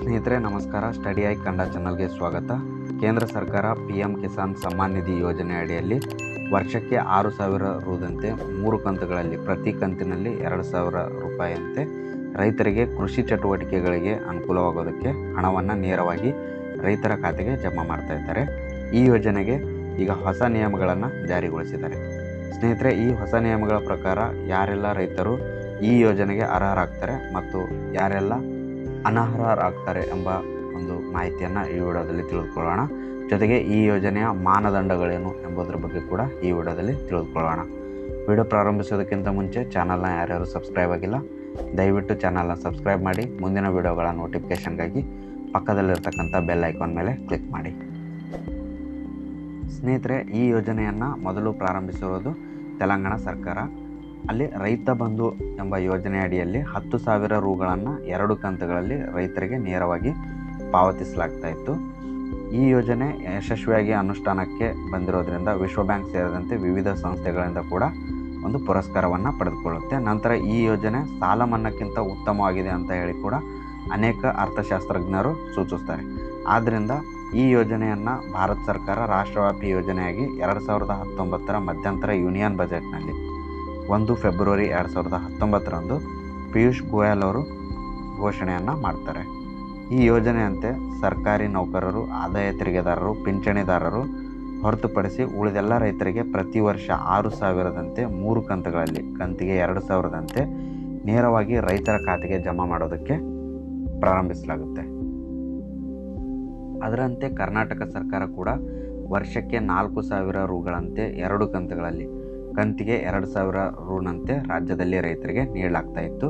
ಸ್ನೇಹಿತರೆ ನಮಸ್ಕಾರ. Study I Kannada ಚಾನಲ್ಗೆ ಸ್ವಾಗತ. ಕೇಂದ್ರ ಸರ್ಕಾರ PM ಕಿಸಾನ್ ಸಮ್ಮಾನ್ ನಿಧಿ ಯೋಜನೆ ಅಡಿಯಲ್ಲಿ ವರ್ಷಕ್ಕೆ 6,000 ರೂದಂತೆ 3 ಕಂತುಗಳಲ್ಲಿ ಪ್ರತಿ ಕಂತಿನಲ್ಲಿ 2,000 ರೂಪಾಯಿಯಂತೆ ರೈತರಿಗೆ ಕೃಷಿ ಚಟುವಟಿಕೆಗಳಿಗೆ ಅನುಕೂಲವಾಗೋದಕ್ಕೆ ಹಣವನ್ನು ನೇರವಾಗಿ ರೈತರ ಖಾತೆಗೆ ಜಮಾ ಮಾಡ್ತಾ ಇದ್ದಾರೆ. ಈ ಯೋಜನೆಗೆ ಈಗ ಹೊಸ ನಿಯಮಗಳನ್ನು ಜಾರಿಗೊಳಿಸಿದ್ದಾರೆ. ಸ್ನೇಹಿತರೆ, ಈ ಹೊಸ ನಿಯಮಗಳ ಪ್ರಕಾರ ಯಾರೆಲ್ಲ ರೈತರು ಈ ಯೋಜನೆಗೆ ಅರ್ಹರಾಗ್ತಾರೆ ಮತ್ತು ಯಾರೆಲ್ಲ ಅನರ್ಹರಾಗ್ತಾರೆ ಎಂಬ ಒಂದು ಮಾಹಿತಿಯನ್ನು ಈ ವಿಡಿಯೋದಲ್ಲಿ ತಿಳಿದುಕೊಳ್ಳೋಣ. ಜೊತೆಗೆ ಈ ಯೋಜನೆಯ ಮಾನದಂಡಗಳೇನು ಎಂಬುದರ ಬಗ್ಗೆ ಕೂಡ ಈ ವಿಡಿಯೋದಲ್ಲಿ ತಿಳಿದುಕೊಳ್ಳೋಣ. ವಿಡಿಯೋ ಪ್ರಾರಂಭಿಸೋದಕ್ಕಿಂತ ಮುಂಚೆ ಚಾನಲ್ನ ಯಾರ್ಯಾರು ಸಬ್ಸ್ಕ್ರೈಬ್ ಆಗಿಲ್ಲ ದಯವಿಟ್ಟು ಚಾನಲ್ನ ಸಬ್ಸ್ಕ್ರೈಬ್ ಮಾಡಿ ಮುಂದಿನ ವಿಡಿಯೋಗಳ ನೋಟಿಫಿಕೇಷನ್ಗಾಗಿ ಪಕ್ಕದಲ್ಲಿರ್ತಕ್ಕಂಥ ಬೆಲ್ ಐಕಾನ್ ಮೇಲೆ ಕ್ಲಿಕ್ ಮಾಡಿ. ಸ್ನೇಹಿತರೆ, ಈ ಯೋಜನೆಯನ್ನು ಮೊದಲು ಪ್ರಾರಂಭಿಸಿರೋದು ತೆಲಂಗಾಣ ಸರ್ಕಾರ. ಅಲ್ಲಿ ರೈತ ಬಂಧು ಎಂಬ ಯೋಜನೆ ಅಡಿಯಲ್ಲಿ 10,000 ರೂಗಳನ್ನು 2 ಕಂತುಗಳಲ್ಲಿ ರೈತರಿಗೆ ನೇರವಾಗಿ ಪಾವತಿಸಲಾಗ್ತಾ ಇತ್ತು. ಈ ಯೋಜನೆ ಯಶಸ್ವಿಯಾಗಿ ಅನುಷ್ಠಾನಕ್ಕೆ ಬಂದಿರೋದ್ರಿಂದ ವಿಶ್ವ ಬ್ಯಾಂಕ್ ಸೇರಿದಂತೆ ವಿವಿಧ ಸಂಸ್ಥೆಗಳಿಂದ ಕೂಡ ಒಂದು ಪುರಸ್ಕಾರವನ್ನು ಪಡೆದುಕೊಳ್ಳುತ್ತೆ. ನಂತರ ಈ ಯೋಜನೆ ಸಾಲ ಮನ್ನಾಕ್ಕಿಂತ ಉತ್ತಮವಾಗಿದೆ ಅಂತ ಹೇಳಿ ಕೂಡ ಅನೇಕ ಅರ್ಥಶಾಸ್ತ್ರಜ್ಞರು ಸೂಚಿಸ್ತಾರೆ. ಆದ್ದರಿಂದ ಈ ಯೋಜನೆಯನ್ನು ಭಾರತ ಸರ್ಕಾರ ರಾಷ್ಟ್ರವ್ಯಾಪಿ ಯೋಜನೆಯಾಗಿ 2019 ಮಧ್ಯಂತರ ಯೂನಿಯನ್ ಬಜೆಟ್ನಲ್ಲಿ 1 ಫೆಬ್ರವರಿ 2019 ಪಿಯೂಷ್ ಗೋಯಲ್ ಅವರು ಘೋಷಣೆಯನ್ನು ಮಾಡ್ತಾರೆ. ಈ ಯೋಜನೆಯಂತೆ ಸರ್ಕಾರಿ ನೌಕರರು, ಆದಾಯ ತೆರಿಗೆದಾರರು, ಪಿಂಚಣಿದಾರರು ಹೊರತುಪಡಿಸಿ ಉಳಿದೆಲ್ಲ ರೈತರಿಗೆ ಪ್ರತಿ ವರ್ಷ 6,000ದಂತೆ 3 ಕಂತುಗಳಲ್ಲಿ ಕಂತಿಗೆ 2,000ದಂತೆ ನೇರವಾಗಿ ರೈತರ ಖಾತೆಗೆ ಜಮಾ ಮಾಡೋದಕ್ಕೆ ಪ್ರಾರಂಭಿಸಲಾಗುತ್ತೆ. ಅದರಂತೆ ಕರ್ನಾಟಕ ಸರ್ಕಾರ ಕೂಡ ವರ್ಷಕ್ಕೆ 4,000 ರೂಗಳಂತೆ 2 ಕಂತುಗಳಲ್ಲಿ ಕಂತಿಗೆ 2,000 ರೂನಂತೆ ರಾಜ್ಯದಲ್ಲಿ ರೈತರಿಗೆ ನೀಡಲಾಗ್ತಾ ಇತ್ತು.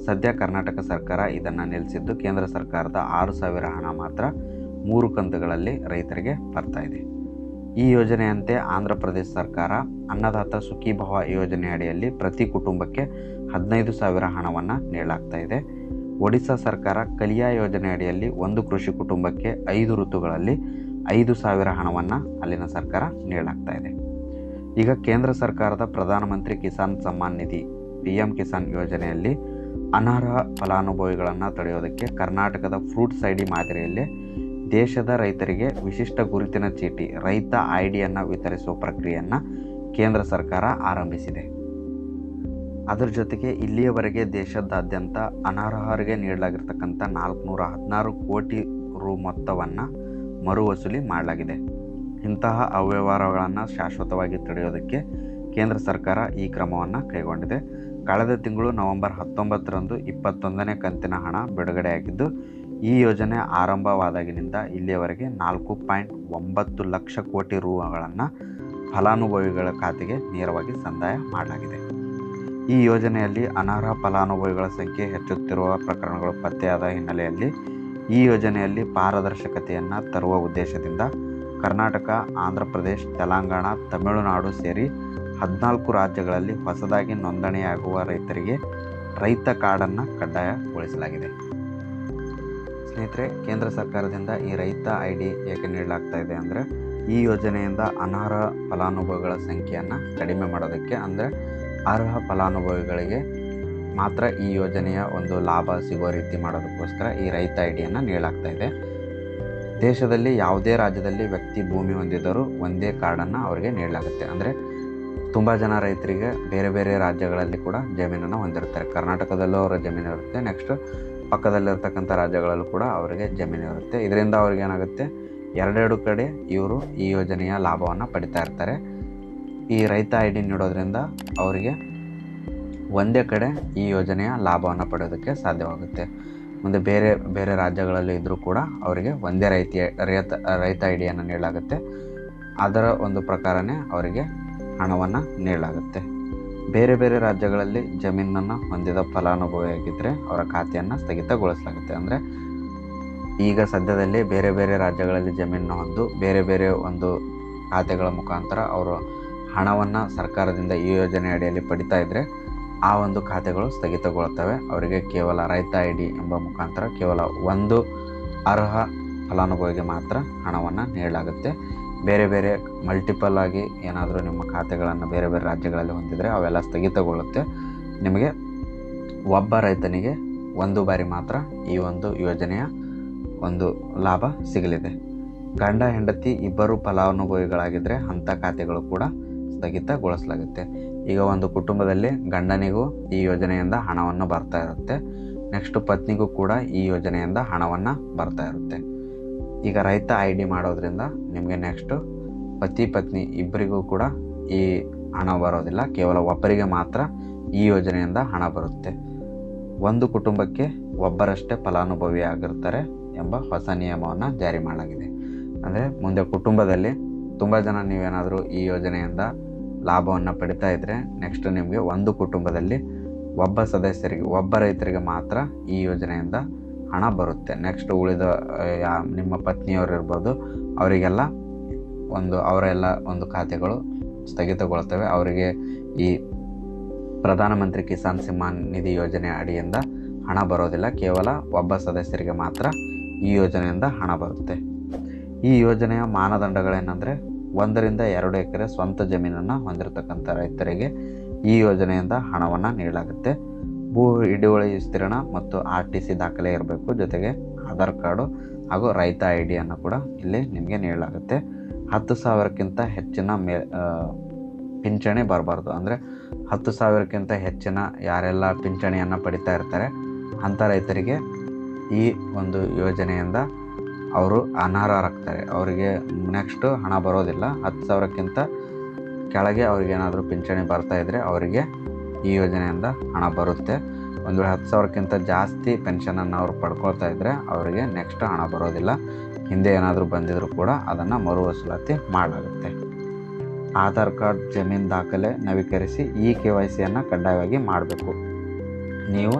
ಸದ್ಯ ಕರ್ನಾಟಕ ಸರ್ಕಾರ ಇದನ್ನು ನಿಲ್ಲಿಸಿದ್ದು ಕೇಂದ್ರ ಸರ್ಕಾರದ 6,000 ಹಣ ಮಾತ್ರ 3 ಕಂತುಗಳಲ್ಲಿ ರೈತರಿಗೆ ಬರ್ತಾ ಇದೆ. ಈ ಯೋಜನೆಯಂತೆ ಆಂಧ್ರ ಪ್ರದೇಶ ಸರ್ಕಾರ ಅನ್ನದಾತ ಸುಖೀಭವ ಯೋಜನೆ ಅಡಿಯಲ್ಲಿ ಪ್ರತಿ ಕುಟುಂಬಕ್ಕೆ 15,000 ಹಣವನ್ನು ನೀಡಲಾಗ್ತಾ ಇದೆ. ಒಡಿಶಾ ಸರ್ಕಾರ ಕಲಿಯಾ ಯೋಜನೆ ಅಡಿಯಲ್ಲಿ ಒಂದು ಕೃಷಿ ಕುಟುಂಬಕ್ಕೆ 5 ಋತುಗಳಲ್ಲಿ 5,000 ಹಣವನ್ನು ಅಲ್ಲಿನ ಸರ್ಕಾರ ನೀಡಲಾಗ್ತಾ ಇದೆ. ಈಗ ಕೇಂದ್ರ ಸರ್ಕಾರದ ಪ್ರಧಾನಮಂತ್ರಿ ಕಿಸಾನ್ ಸಮ್ಮಾನ್ ನಿಧಿ PM ಕಿಸಾನ್ ಯೋಜನೆಯಲ್ಲಿ ಅನರ್ಹ ಫಲಾನುಭವಿಗಳನ್ನು ತಡೆಯೋದಕ್ಕೆ ಕರ್ನಾಟಕದ ಫ್ರೂಟ್ಸ್ ID ಮಾದರಿಯಲ್ಲೇ ದೇಶದ ರೈತರಿಗೆ ವಿಶಿಷ್ಟ ಗುರುತಿನ ಚೀಟಿ ರೈತ IDಯನ್ನು ವಿತರಿಸುವ ಪ್ರಕ್ರಿಯೆಯನ್ನು ಕೇಂದ್ರ ಸರ್ಕಾರ ಆರಂಭಿಸಿದೆ. ಅದರ ಜೊತೆಗೆ ಇಲ್ಲಿಯವರೆಗೆ ದೇಶದಾದ್ಯಂತ ಅನರ್ಹರಿಗೆ ನೀಡಲಾಗಿರ್ತಕ್ಕಂಥ 416 ಕೋಟಿ ರು ಮೊತ್ತವನ್ನು ಮರು ವಸೂಲಿ ಮಾಡಲಾಗಿದೆ. ಇಂತಹ ಅವ್ಯವಹಾರಗಳನ್ನು ಶಾಶ್ವತವಾಗಿ ತಡೆಯೋದಕ್ಕೆ ಕೇಂದ್ರ ಸರ್ಕಾರ ಈ ಕ್ರಮವನ್ನು ಕೈಗೊಂಡಿದೆ. ಕಳೆದ ತಿಂಗಳು ನವೆಂಬರ್ 19 21ನೇ ಕಂತಿನ ಹಣ ಬಿಡುಗಡೆಯಾಗಿದ್ದು, ಈ ಯೋಜನೆ ಆರಂಭವಾದಾಗಿನಿಂದ ಇಲ್ಲಿಯವರೆಗೆ 4.9 ಲಕ್ಷ ಕೋಟಿ ರೂಗಳನ್ನು ಫಲಾನುಭವಿಗಳ ಖಾತೆಗೆ ನೇರವಾಗಿ ಸಂದಾಯ ಮಾಡಲಾಗಿದೆ. ಈ ಯೋಜನೆಯಲ್ಲಿ ಅನರ್ಹ ಫಲಾನುಭವಿಗಳ ಸಂಖ್ಯೆ ಹೆಚ್ಚುತ್ತಿರುವ ಪ್ರಕರಣಗಳು ಪತ್ತೆಯಾದ ಹಿನ್ನೆಲೆಯಲ್ಲಿ ಈ ಯೋಜನೆಯಲ್ಲಿ ಪಾರದರ್ಶಕತೆಯನ್ನು ತರುವ ಉದ್ದೇಶದಿಂದ ಕರ್ನಾಟಕ, ಆಂಧ್ರ ಪ್ರದೇಶ, ತೆಲಂಗಾಣ, ತಮಿಳುನಾಡು ಸೇರಿ 14 ರಾಜ್ಯಗಳಲ್ಲಿ ಹೊಸದಾಗಿ ನೋಂದಣಿಯಾಗುವ ರೈತರಿಗೆ ರೈತ ಕಾರ್ಡನ್ನು ಕಡ್ಡಾಯಗೊಳಿಸಲಾಗಿದೆ. ಸ್ನೇಹಿತರೆ, ಕೇಂದ್ರ ಸರ್ಕಾರದಿಂದ ಈ ರೈತ ID ಏಕೆ ನೀಡಲಾಗ್ತಾ ಇದೆ ಅಂದರೆ ಈ ಯೋಜನೆಯಿಂದ ಅನರ್ಹ ಫಲಾನುಭವಿಗಳ ಸಂಖ್ಯೆಯನ್ನು ಕಡಿಮೆ ಮಾಡೋದಕ್ಕೆ, ಅಂದರೆ ಅರ್ಹ ಫಲಾನುಭವಿಗಳಿಗೆ ಮಾತ್ರ ಈ ಯೋಜನೆಯ ಒಂದು ಲಾಭ ಸಿಗುವ ರೀತಿ ಮಾಡೋದಕ್ಕೋಸ್ಕರ ಈ ರೈತ IDಯನ್ನು ನೀಡಲಾಗ್ತಾ ಇದೆ. ದೇಶದಲ್ಲಿ ಯಾವುದೇ ರಾಜ್ಯದಲ್ಲಿ ವ್ಯಕ್ತಿ ಭೂಮಿ ಹೊಂದಿದ್ದರೂ ಒಂದೇ ಕಾರ್ಡನ್ನು ಅವರಿಗೆ ನೀಡಲಾಗುತ್ತೆ. ಅಂದರೆ ತುಂಬ ಜನ ರೈತರಿಗೆ ಬೇರೆ ಬೇರೆ ರಾಜ್ಯಗಳಲ್ಲಿ ಕೂಡ ಜಮೀನನ್ನು ಹೊಂದಿರ್ತಾರೆ. ಕರ್ನಾಟಕದಲ್ಲೂ ಅವರ ಜಮೀನು ಇರುತ್ತೆ, ನೆಕ್ಸ್ಟ್ ಪಕ್ಕದಲ್ಲಿರ್ತಕ್ಕಂಥ ರಾಜ್ಯಗಳಲ್ಲೂ ಕೂಡ ಅವರಿಗೆ ಜಮೀನು ಇರುತ್ತೆ. ಇದರಿಂದ ಅವ್ರಿಗೆ ಏನಾಗುತ್ತೆ, ಎರಡೆರಡು ಕಡೆ ಇವರು ಈ ಯೋಜನೆಯ ಲಾಭವನ್ನು ಪಡಿತಾ ಇರ್ತಾರೆ. ಈ ರೈತ ID ನೀಡೋದ್ರಿಂದ ಅವರಿಗೆ ಒಂದೇ ಕಡೆ ಈ ಯೋಜನೆಯ ಲಾಭವನ್ನು ಪಡೆಯೋದಕ್ಕೆ ಸಾಧ್ಯವಾಗುತ್ತೆ. ಮುಂದೆ ಬೇರೆ ಬೇರೆ ರಾಜ್ಯಗಳಲ್ಲಿ ಇದ್ದರೂ ಕೂಡ ಅವರಿಗೆ ಒಂದೇ ರೈತ IDಯನ್ನು ನೀಡಲಾಗುತ್ತೆ. ಅದರ ಒಂದು ಪ್ರಕಾರನೇ ಅವರಿಗೆ ಹಣವನ್ನು ನೀಡಲಾಗುತ್ತೆ. ಬೇರೆ ಬೇರೆ ರಾಜ್ಯಗಳಲ್ಲಿ ಜಮೀನನ್ನು ಹೊಂದಿದ ಫಲಾನುಭವಿಯಾಗಿದ್ದರೆ ಅವರ ಖಾತೆಯನ್ನು ಸ್ಥಗಿತಗೊಳಿಸಲಾಗುತ್ತೆ. ಅಂದರೆ ಈಗ ಸದ್ಯದಲ್ಲಿ ಬೇರೆ ಬೇರೆ ರಾಜ್ಯಗಳಲ್ಲಿ ಜಮೀನನ್ನು ಹೊಂದು ಬೇರೆ ಬೇರೆ ಒಂದು ಖಾತೆಗಳ ಮುಖಾಂತರ ಅವರು ಹಣವನ್ನು ಸರ್ಕಾರದಿಂದ ಈ ಯೋಜನೆ ಅಡಿಯಲ್ಲಿ ಪಡಿತಾ ಇದ್ದರೆ ಆ ಒಂದು ಖಾತೆಗಳು ಸ್ಥಗಿತಗೊಳ್ಳುತ್ತವೆ. ಅವರಿಗೆ ಕೇವಲ ರೈತ ID ಎಂಬ ಮುಖಾಂತರ ಕೇವಲ ಒಂದು ಅರ್ಹ ಫಲಾನುಭವಿಗೆ ಮಾತ್ರ ಹಣವನ್ನು ನೀಡಲಾಗುತ್ತೆ. ಬೇರೆ ಬೇರೆ ಮಲ್ಟಿಪಲ್ ಆಗಿ ಏನಾದರೂ ನಿಮ್ಮ ಖಾತೆಗಳನ್ನು ಬೇರೆ ಬೇರೆ ರಾಜ್ಯಗಳಲ್ಲಿ ಹೊಂದಿದರೆ ಅವೆಲ್ಲ ಸ್ಥಗಿತಗೊಳ್ಳುತ್ತೆ. ನಿಮಗೆ ಒಬ್ಬ ರೈತನಿಗೆ ಒಂದು ಬಾರಿ ಮಾತ್ರ ಈ ಒಂದು ಯೋಜನೆಯ ಒಂದು ಲಾಭ ಸಿಗಲಿದೆ. ಗಂಡ ಹೆಂಡತಿ ಇಬ್ಬರು ಫಲಾನುಭವಿಗಳಾಗಿದ್ದರೆ ಅಂಥ ಖಾತೆಗಳು ಕೂಡ ಸ್ಥಗಿತಗೊಳಿಸಲಾಗುತ್ತೆ. ಈಗ ಒಂದು ಕುಟುಂಬದಲ್ಲಿ ಗಂಡನಿಗೂ ಈ ಯೋಜನೆಯಿಂದ ಹಣವನ್ನು ಬರ್ತಾ ಇರುತ್ತೆ, ನೆಕ್ಸ್ಟ್ ಪತ್ನಿಗೂ ಕೂಡ ಈ ಯೋಜನೆಯಿಂದ ಹಣವನ್ನು ಬರ್ತಾ ಇರುತ್ತೆ. ಈಗ ರೈತ ID ಮಾಡೋದ್ರಿಂದ ನಿಮಗೆ ನೆಕ್ಸ್ಟು ಪತಿ ಪತ್ನಿ ಇಬ್ಬರಿಗೂ ಕೂಡ ಈ ಹಣ ಬರೋದಿಲ್ಲ, ಕೇವಲ ಒಬ್ಬರಿಗೆ ಮಾತ್ರ ಈ ಯೋಜನೆಯಿಂದ ಹಣ ಬರುತ್ತೆ. ಒಂದು ಕುಟುಂಬಕ್ಕೆ ಒಬ್ಬರಷ್ಟೇ ಫಲಾನುಭವಿಯಾಗಿರ್ತಾರೆ ಎಂಬ ಹೊಸ ನಿಯಮವನ್ನು ಜಾರಿ ಮಾಡಲಾಗಿದೆ. ಅಂದರೆ ಮುಂದೆ ಕುಟುಂಬದಲ್ಲಿ ತುಂಬ ಜನ ನೀವೇನಾದರೂ ಈ ಯೋಜನೆಯಿಂದ ಲಾಭವನ್ನು ಪಡಿತಾ ಇದ್ದರೆ ನೆಕ್ಸ್ಟ್ ನಿಮಗೆ ಒಂದು ಕುಟುಂಬದಲ್ಲಿ ಒಬ್ಬ ಸದಸ್ಯರಿಗೆ, ಒಬ್ಬ ರೈತರಿಗೆ ಮಾತ್ರ ಈ ಯೋಜನೆಯಿಂದ ಹಣ ಬರುತ್ತೆ. ನೆಕ್ಸ್ಟ್ ಉಳಿದ ನಿಮ್ಮ ಪತ್ನಿಯವರು ಇರ್ಬೋದು, ಅವರಿಗೆಲ್ಲ ಅವರೆಲ್ಲ ಒಂದು ಖಾತೆಗಳು ಸ್ಥಗಿತಗೊಳ್ತವೆ. ಅವರಿಗೆ ಈ ಪ್ರಧಾನಮಂತ್ರಿ ಕಿಸಾನ್ ಸಮ್ಮಾನ್ ನಿಧಿ ಯೋಜನೆ ಅಡಿಯಿಂದ ಹಣ ಬರೋದಿಲ್ಲ, ಕೇವಲ ಒಬ್ಬ ಸದಸ್ಯರಿಗೆ ಮಾತ್ರ ಈ ಯೋಜನೆಯಿಂದ ಹಣ ಬರುತ್ತೆ. ಈ ಯೋಜನೆಯ ಮಾನದಂಡಗಳೇನೆಂದರೆ 1ರಿಂದ 2 ಎಕರೆ ಸ್ವಂತ ಜಮೀನನ್ನು ಹೊಂದಿರತಕ್ಕಂಥ ರೈತರಿಗೆ ಈ ಯೋಜನೆಯಿಂದ ಹಣವನ್ನು ನೀಡಲಾಗುತ್ತೆ. ಭೂ ಹಿಡುವಳಿ ವಿಸ್ತೀರ್ಣ ಮತ್ತು RTC ದಾಖಲೆ ಇರಬೇಕು, ಜೊತೆಗೆ ಆಧಾರ್ ಕಾರ್ಡು ಹಾಗೂ ರೈತ ID ಕೂಡ ಇಲ್ಲಿ ನಿಮಗೆ ನೀಡಲಾಗುತ್ತೆ. 10,000ಕ್ಕಿಂತ ಹೆಚ್ಚಿನ ಪಿಂಚಣಿ ಬರಬಾರ್ದು. ಅಂದರೆ 10,000ಕ್ಕಿಂತ ಹೆಚ್ಚಿನ ಯಾರೆಲ್ಲ ಪಿಂಚಣಿಯನ್ನು ಪಡಿತಾ ಇರ್ತಾರೆ ಅಂಥ ರೈತರಿಗೆ ಈ ಒಂದು ಯೋಜನೆಯಿಂದ ಅವರು ಅನರ್ಹರಾಗ್ತಾರೆ, ಅವರಿಗೆ ನೆಕ್ಸ್ಟು ಹಣ ಬರೋದಿಲ್ಲ. 10,000ಕ್ಕಿಂತ ಕೆಳಗೆ ಅವ್ರಿಗೇನಾದರೂ ಪಿಂಚಣಿ ಬರ್ತಾ ಇದ್ದರೆ ಅವರಿಗೆ ಈ ಯೋಜನೆಯಿಂದ ಹಣ ಬರುತ್ತೆ. ಒಂದು ವೇಳೆ 10,000ಕ್ಕಿಂತ ಜಾಸ್ತಿ ಪೆನ್ಷನನ್ನು ಅವರು ಪಡ್ಕೊಳ್ತಾ ಇದ್ದರೆ ಅವರಿಗೆ ನೆಕ್ಸ್ಟ್ ಹಣ ಬರೋದಿಲ್ಲ. ಹಿಂದೆ ಏನಾದರೂ ಬಂದಿದ್ದರೂ ಕೂಡ ಅದನ್ನು ಮರು ವಸೂಲಾತಿ ಮಾಡಲಾಗುತ್ತೆ. ಆಧಾರ್ ಕಾರ್ಡ್, ಜಮೀನು ದಾಖಲೆ ನವೀಕರಿಸಿ ಈ KYCಯನ್ನು ಕಡ್ಡಾಯವಾಗಿ ಮಾಡಬೇಕು. ನೀವು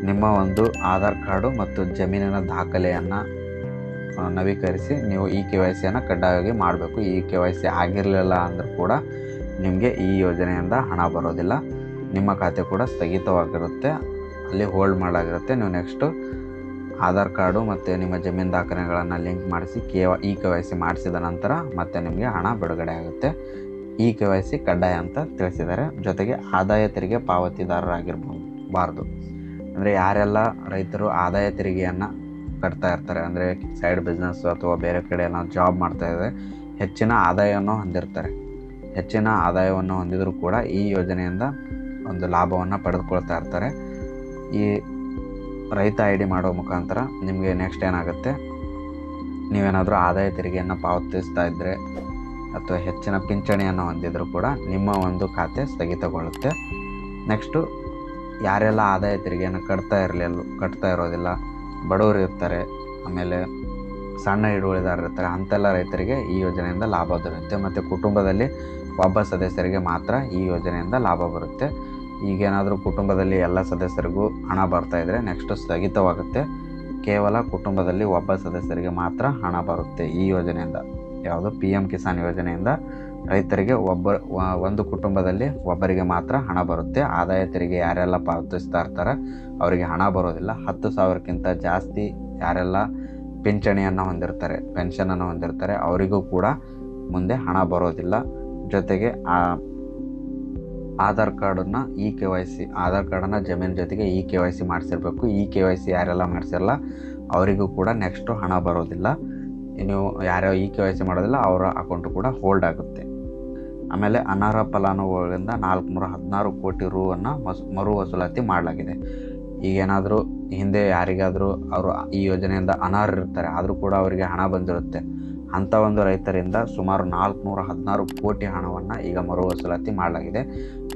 ನಿಮ್ಮ ಒಂದು ಆಧಾರ್ ಕಾರ್ಡು ಮತ್ತು ಜಮೀನಿನ ದಾಖಲೆಯನ್ನು ನವೀಕರಿಸಿ ನೀವು ಈ KYCಯನ್ನು ಕಡ್ಡಾಯವಾಗಿ ಮಾಡಬೇಕು. ಈ KYC ಆಗಿರಲಿಲ್ಲ ಅಂದರೂ ಕೂಡ ನಿಮಗೆ ಈ ಯೋಜನೆಯಿಂದ ಹಣ ಬರೋದಿಲ್ಲ, ನಿಮ್ಮ ಖಾತೆ ಕೂಡ ಸ್ಥಗಿತವಾಗಿರುತ್ತೆ, ಅಲ್ಲಿ ಹೋಲ್ಡ್ ಮಾಡಲಾಗಿರುತ್ತೆ. ನೀವು ನೆಕ್ಸ್ಟು ಆಧಾರ್ ಕಾರ್ಡು ಮತ್ತು ನಿಮ್ಮ ಜಮೀನು ದಾಖಲೆಗಳನ್ನು ಲಿಂಕ್ ಮಾಡಿಸಿ ಈ KYC ಮಾಡಿಸಿದ ನಂತರ ಮತ್ತೆ ನಿಮಗೆ ಹಣ ಬಿಡುಗಡೆ ಆಗುತ್ತೆ. ಈ KYC ಕಡ್ಡಾಯ ಅಂತ ತಿಳಿಸಿದ್ದಾರೆ. ಜೊತೆಗೆ ಆದಾಯ ತೆರಿಗೆ ಪಾವತಿದಾರರಾಗಿರಬಾರ್ದು. ಅಂದರೆ ಯಾರೆಲ್ಲ ರೈತರು ಆದಾಯ ತೆರಿಗೆಯನ್ನು ಕಟ್ತಾ ಇರ್ತಾರೆ, ಅಂದರೆ ಸೈಡ್ ಬಿಸ್ನೆಸ್ ಅಥವಾ ಬೇರೆ ಕಡೆ ಏನೋ ಜಾಬ್ ಮಾಡ್ತಾಯಿದ್ದಾರೆ, ಹೆಚ್ಚಿನ ಆದಾಯವನ್ನು ಹೊಂದಿರ್ತಾರೆ, ಹೆಚ್ಚಿನ ಆದಾಯವನ್ನು ಹೊಂದಿದರೂ ಕೂಡ ಈ ಯೋಜನೆಯಿಂದ ಒಂದು ಲಾಭವನ್ನು ಪಡೆದುಕೊಳ್ತಾ ಇರ್ತಾರೆ. ಈ ರೈತ ID ಮಾಡೋ ಮುಖಾಂತರ ನಿಮಗೆ ನೆಕ್ಸ್ಟ್ ಏನಾಗುತ್ತೆ, ನೀವೇನಾದರೂ ಆದಾಯ ತೆರಿಗೆಯನ್ನು ಪಾವತಿಸ್ತಾ ಇದ್ದರೆ ಅಥವಾ ಹೆಚ್ಚಿನ ಪಿಂಚಣಿಯನ್ನು ಹೊಂದಿದರೂ ಕೂಡ ನಿಮ್ಮ ಒಂದು ಖಾತೆ ಸ್ಥಗಿತಗೊಳ್ಳುತ್ತೆ. ನೆಕ್ಸ್ಟು ಯಾರೆಲ್ಲ ಆದಾಯ ತೆರಿಗೆಯನ್ನು ಕಟ್ತಾ ಇರೋದಿಲ್ಲ, ಬಡವರು ಇರ್ತಾರೆ, ಆಮೇಲೆ ಸಣ್ಣ ಹಿಡುವಳಿದಾರರು ಇರ್ತಾರೆ, ಅಂತೆಲ್ಲ ರೈತರಿಗೆ ಈ ಯೋಜನೆಯಿಂದ ಲಾಭ ದೊರೆಯುತ್ತೆ. ಮತ್ತು ಕುಟುಂಬದಲ್ಲಿ ಒಬ್ಬ ಸದಸ್ಯರಿಗೆ ಮಾತ್ರ ಈ ಯೋಜನೆಯಿಂದ ಲಾಭ ಬರುತ್ತೆ. ಈಗೇನಾದರೂ ಕುಟುಂಬದಲ್ಲಿ ಎಲ್ಲ ಸದಸ್ಯರಿಗೂ ಹಣ ಬರ್ತಾಯಿದ್ರೆ ನೆಕ್ಸ್ಟ್ ಸ್ಥಗಿತವಾಗುತ್ತೆ, ಕೇವಲ ಕುಟುಂಬದಲ್ಲಿ ಒಬ್ಬ ಸದಸ್ಯರಿಗೆ ಮಾತ್ರ ಹಣ ಬರುತ್ತೆ ಈ ಯೋಜನೆಯಿಂದ. ಯಾವುದು PM ಕಿಸಾನ್ ಯೋಜನೆಯಿಂದ ರೈತರಿಗೆ ಒಂದು ಕುಟುಂಬದಲ್ಲಿ ಒಬ್ಬರಿಗೆ ಮಾತ್ರ ಹಣ ಬರುತ್ತೆ. ಆದಾಯ ತೆರಿಗೆ ಯಾರೆಲ್ಲ ಪಾವತಿಸ್ತಾ ಇರ್ತಾರೆ ಅವರಿಗೆ ಹಣ ಬರೋದಿಲ್ಲ. 10,000ಕ್ಕಿಂತ ಜಾಸ್ತಿ ಯಾರೆಲ್ಲ ಪಿಂಚಣಿಯನ್ನು ಹೊಂದಿರ್ತಾರೆ, ಪೆನ್ಷನನ್ನು ಹೊಂದಿರ್ತಾರೆ, ಅವರಿಗೂ ಕೂಡ ಮುಂದೆ ಹಣ ಬರೋದಿಲ್ಲ. ಜೊತೆಗೆ ಆಧಾರ್ ಕಾರ್ಡನ್ನು ಆಧಾರ್ ಕಾರ್ಡನ್ನು ಜಮೀನು ಜೊತೆಗೆ KYC ಮಾಡಿಸಿರ್ಬೇಕು. KYC ಯಾರೆಲ್ಲ ಮಾಡಿಸಿರಲ್ಲ ಅವರಿಗೂ ಕೂಡ ನೆಕ್ಸ್ಟು ಹಣ ಬರೋದಿಲ್ಲ. ನೀವು ಯಾರ್ಯಾವ KYC ಮಾಡೋದಿಲ್ಲ ಅವರ ಅಕೌಂಟು ಕೂಡ ಹೋಲ್ಡ್ ಆಗುತ್ತೆ. ಆಮೇಲೆ ಅನರ್ಹ ಫಲಾನುಭವಿಗಳಿಂದ 416 ಕೋಟಿ ರೂವನ್ನು ಮರು ವಸೂಲಾತಿ ಮಾಡಲಾಗಿದೆ. ಈಗೇನಾದರೂ ಹಿಂದೆ ಯಾರಿಗಾದರೂ ಅವರು ಈ ಯೋಜನೆಯಿಂದ ಅನರ್ಹರಿರ್ತಾರೆ, ಆದರೂ ಕೂಡ ಅವರಿಗೆ ಹಣ ಬಂದಿರುತ್ತೆ, ಅಂಥ ಒಂದು ರೈತರಿಂದ ಸುಮಾರು 416 ಕೋಟಿ ಹಣವನ್ನು ಈಗ ಮರು ವಸೂಲಾತಿ ಮಾಡಲಾಗಿದೆ.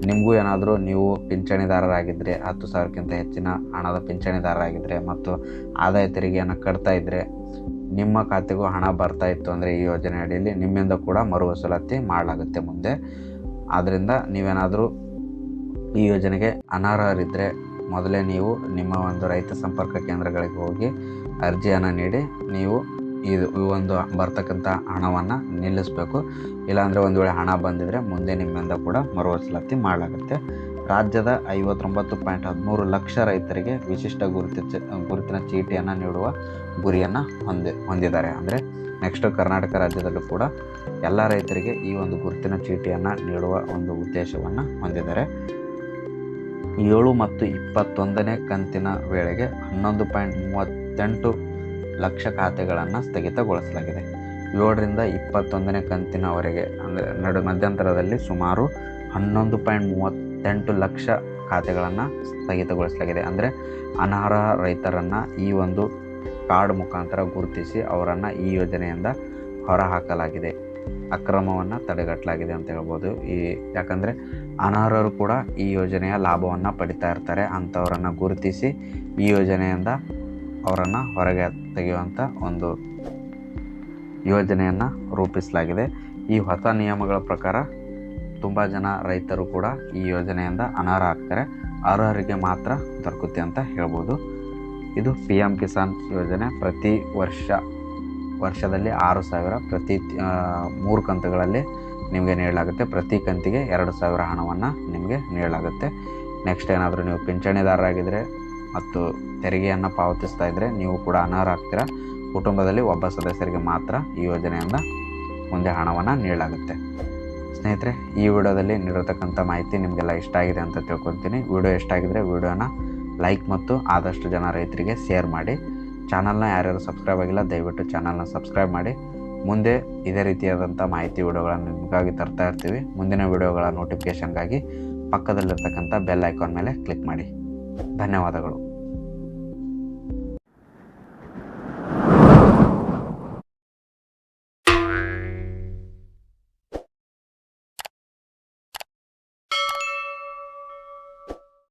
ನಿಮಗೂ ಏನಾದರೂ ನೀವು ಪಿಂಚಣಿದಾರರಾಗಿದ್ದರೆ, 10,000ಕ್ಕಿಂತ ಹೆಚ್ಚಿನ ಹಣದ ಪಿಂಚಣಿದಾರರಾಗಿದ್ದರೆ ಮತ್ತು ಆದಾಯ ತೆರಿಗೆಯನ್ನು ಕಟ್ತಾ ಇದ್ದರೆ, ನಿಮ್ಮ ಖಾತೆಗೂ ಹಣ ಬರ್ತಾ ಇತ್ತು ಅಂದರೆ ಈ ಯೋಜನೆ ಅಡಿಯಲ್ಲಿ ನಿಮ್ಮಿಂದ ಕೂಡ ಮರು ವಸೂಲಾತಿ ಮಾಡಲಾಗುತ್ತೆ ಮುಂದೆ. ಆದ್ದರಿಂದ ನೀವೇನಾದರೂ ಈ ಯೋಜನೆಗೆ ಅನರ್ಹರಿದ್ದರೆ ಮೊದಲೇ ನೀವು ನಿಮ್ಮ ಒಂದು ರೈತ ಸಂಪರ್ಕ ಕೇಂದ್ರಗಳಿಗೆ ಹೋಗಿ ಅರ್ಜಿಯನ್ನು ನೀಡಿ ನೀವು ಈ ಒಂದು ಬರ್ತಕ್ಕಂಥ ಹಣವನ್ನು ನಿಲ್ಲಿಸಬೇಕು. ಇಲ್ಲಾಂದರೆ ಒಂದು ವೇಳೆ ಹಣ ಬಂದಿದ್ದರೆ ಮುಂದೆ ನಿಮ್ಮಿಂದ ಕೂಡ ಮರು ವಸೂಲಾತಿ ಮಾಡಲಾಗುತ್ತೆ. ರಾಜ್ಯದ 59.13 ಲಕ್ಷ ರೈತರಿಗೆ ವಿಶಿಷ್ಟ ಗುರುತಿನ ಚೀಟಿಯನ್ನು ನೀಡುವ ಗುರಿಯನ್ನು ಹೊಂದಿದ್ದಾರೆ. ಅಂದರೆ ನೆಕ್ಸ್ಟ್ ಕರ್ನಾಟಕ ರಾಜ್ಯದಲ್ಲೂ ಕೂಡ ಎಲ್ಲ ರೈತರಿಗೆ ಈ ಒಂದು ಗುರುತಿನ ಚೀಟಿಯನ್ನು ನೀಡುವ ಒಂದು ಉದ್ದೇಶವನ್ನು ಹೊಂದಿದ್ದಾರೆ. 7 ಮತ್ತು 21ನೇ ಕಂತಿನ ವೇಳೆಗೆ 11.38 ಲಕ್ಷ ಖಾತೆಗಳನ್ನು ಸ್ಥಗಿತಗೊಳಿಸಲಾಗಿದೆ. 7ರಿಂದ 21ನೇ ಕಂತಿನವರೆಗೆ ಅಂದರೆ ಮಧ್ಯಂತರದಲ್ಲಿ ಸುಮಾರು 11.38 ಲಕ್ಷ ಖಾತೆಗಳನ್ನು ಸ್ಥಗಿತಗೊಳಿಸಲಾಗಿದೆ. ಅಂದರೆ ಅನರ್ಹ ರೈತರನ್ನು ಈ ಒಂದು ಕಾರ್ಡ್ ಮುಖಾಂತರ ಗುರುತಿಸಿ ಅವರನ್ನು ಈ ಯೋಜನೆಯಿಂದ ಹೊರಹಾಕಲಾಗಿದೆ. ಅಕ್ರಮವನ್ನು ತಡೆಗಟ್ಟಲಾಗಿದೆ ಅಂತ ಹೇಳ್ಬೋದು. ಯಾಕಂದರೆ ಅನರ್ಹರು ಕೂಡ ಈ ಯೋಜನೆಯ ಲಾಭವನ್ನು ಪಡಿತಾ ಇರ್ತಾರೆ. ಅಂಥವರನ್ನು ಗುರುತಿಸಿ ಈ ಯೋಜನೆಯಿಂದ ಅವರನ್ನು ಹೊರಗೆ ತೆಗೆಯುವಂಥ ಒಂದು ಯೋಜನೆಯನ್ನು ರೂಪಿಸಲಾಗಿದೆ. ಈ ಹೊಸ ನಿಯಮಗಳ ಪ್ರಕಾರ ತುಂಬ ಜನ ರೈತರು ಕೂಡ ಈ ಯೋಜನೆಯಿಂದ ಅನರ್ಹ ಆಗ್ತಾರೆ. ಅರ್ಹರಿಗೆ ಮಾತ್ರ ದೊರಕುತ್ತೆ ಅಂತ ಹೇಳ್ಬೋದು. ಇದು PM ಕಿಸಾನ್ ಯೋಜನೆ. ಪ್ರತಿ ವರ್ಷದಲ್ಲಿ 6,000 ಪ್ರತಿ 3 ಕಂತುಗಳಲ್ಲಿ ನಿಮಗೆ ನೀಡಲಾಗುತ್ತೆ. ಪ್ರತಿ ಕಂತಿಗೆ 2,000 ಹಣವನ್ನು ನಿಮಗೆ ನೀಡಲಾಗುತ್ತೆ. ನೆಕ್ಸ್ಟ್ ಏನಾದರೂ ನೀವು ಪಿಂಚಣಿದಾರರಾಗಿದ್ದರೆ ಮತ್ತು ತೆರಿಗೆಯನ್ನು ಪಾವತಿಸ್ತಾ ಇದ್ದರೆ ನೀವು ಕೂಡ ಅನರ್ಹ ಆಗ್ತೀರಾ. ಕುಟುಂಬದಲ್ಲಿ ಒಬ್ಬ ಸದಸ್ಯರಿಗೆ ಮಾತ್ರ ಈ ಯೋಜನೆಯಿಂದ ಮುಂದೆ ಹಣವನ್ನು ನೀಡಲಾಗುತ್ತೆ. ಸ್ನೇಹಿತರೆ, ಈ ವಿಡಿಯೋದಲ್ಲಿ ನೀಡಿರತಕ್ಕಂಥ ಮಾಹಿತಿ ನಿಮಗೆಲ್ಲ ಇಷ್ಟ ಆಗಿದೆ ಅಂತ ತಿಳ್ಕೊತೀನಿ. ವಿಡಿಯೋ ಇಷ್ಟ ಆಗಿದರೆ ವಿಡಿಯೋನ ಲೈಕ್ ಮತ್ತು ಆದಷ್ಟು ಜನ ರೈತರಿಗೆ ಶೇರ್ ಮಾಡಿ. ಚಾನಲ್ನ ಯಾರ್ಯಾರು ಸಬ್ಸ್ಕ್ರೈಬ್ ಆಗಿಲ್ಲ ದಯವಿಟ್ಟು ಚಾನಲ್ನ ಸಬ್ಸ್ಕ್ರೈಬ್ ಮಾಡಿ. ಮುಂದೆ ಇದೇ ರೀತಿಯಾದಂಥ ಮಾಹಿತಿ ವಿಡಿಯೋಗಳನ್ನು ನಿಮಗಾಗಿ ತರ್ತಾ ಇರ್ತೀವಿ. ಮುಂದಿನ ವಿಡಿಯೋಗಳ ನೋಟಿಫಿಕೇಷನ್ಗಾಗಿ ಪಕ್ಕದಲ್ಲಿರ್ತಕ್ಕಂಥ ಬೆಲ್ ಐಕಾನ್ ಮೇಲೆ ಕ್ಲಿಕ್ ಮಾಡಿ. ಧನ್ಯವಾದಗಳು.